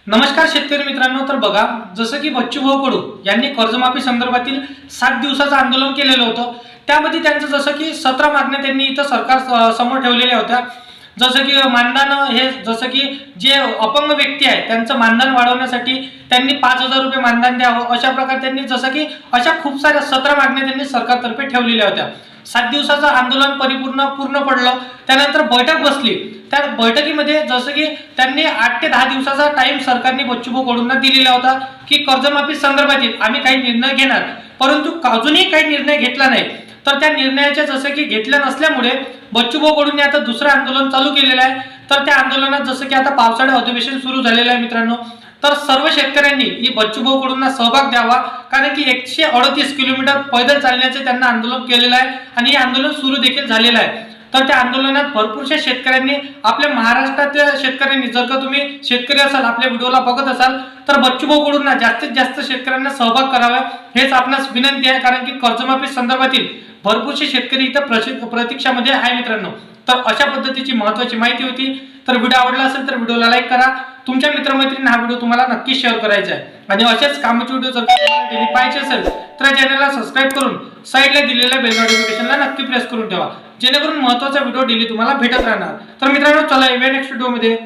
नमस्कार शेतकरी मित्रांनो, तर बघा, जसं की बच्चूभाऊ कडू यांनी कर्जमाफी संदर्भातील 7 दिवसाचं आंदोलन केलेलं होतं। त्यामध्ये त्यांचं जसं की 17 मागण्या त्यांनी इथं सरकार समोर ठेवलेल्या होत्या। जसं की मानधन, हे जसं की जे अपंग व्यक्ती आहे त्यांचं मानधन वाढवण्यासाठी त्यांनी 5,000 रुपये मानधन द्यावं, अशा प्रकारे त्यांनी जसं की अशा खूप साऱ्या 17 मागण्या त्यांनी सरकारतर्फे ठेवलेल्या होत्या। 7 दिवसाचं आंदोलन पूर्ण पडलं। त्यानंतर बैठक बसली। त्या बैठकीमध्ये जसं की त्यांनी 8 ते 10 दिवसाचा टाइम सरकारने बच्चूभाऊ कडूंना दिलेला होता की कर्जमाफी संदर्भातील आम्ही काही निर्णय घेणार, परंतु अजूनही काही निर्णय घेतला नाही। तर त्या निर्णयाच्या जसं की घेतल्या नसल्यामुळे बच्चूभाऊ कडूंनी आता दुसरं आंदोलन चालू केलेलं आहे। तर त्या आंदोलनात जसं की आता पावसाळी अधिवेशन सुरू झालेलं आहे मित्रांनो, तर सर्व शेतकऱ्यांनी ही बच्चूभाऊ कडूंना सहभाग द्यावा, कारण की 138 किलोमीटर पैदल चालण्याचे त्यांना आंदोलन केलेलं आहे आणि हे आंदोलन सुरू देखील झालेलं आहे। तर त्या आंदोलनात भरपूरशा शेतकऱ्यांनी, आपल्या महाराष्ट्रातल्या शेतकऱ्यांनी, जर का तुम्ही शेतकरी असाल, आपल्या व्हिडिओला बघत असाल, तर बच्चूभाऊ कडूंना जास्तीत जास्त शेतकऱ्यांना सहभाग करावा हेच आपणास विनंती आहे, कारण की कर्जमाफी संदर्भातील भरपूरसे शेतकरी इथं प्रतीक्षामध्ये आहे मित्रांनो। तर अशा पद्धतीची महत्त्वाची माहिती होती। तर व्हिडिओ आवडला असेल तर व्हिडिओला लाईक करा, तुमच्या मित्रमैत्रिणींना हा व्हिडिओ तुम्हाला नक्की शेअर करायचा आहे आणि अशाच कामाचे व्हिडिओ जर तुम्हाला डेली पाहायचे असेल तर चॅनलला सबस्क्राइब करून साईडला दिलेल्या बेल नोटिफिकेशनला नक्की प्रेस करून ठेवा, जेणेकरून महत्त्वाचा व्हिडिओ डेली तुम्हाला भेटत राहणार। तर मित्रांनो, चला येऊया नेक्स्ट व्हिडिओमध्ये।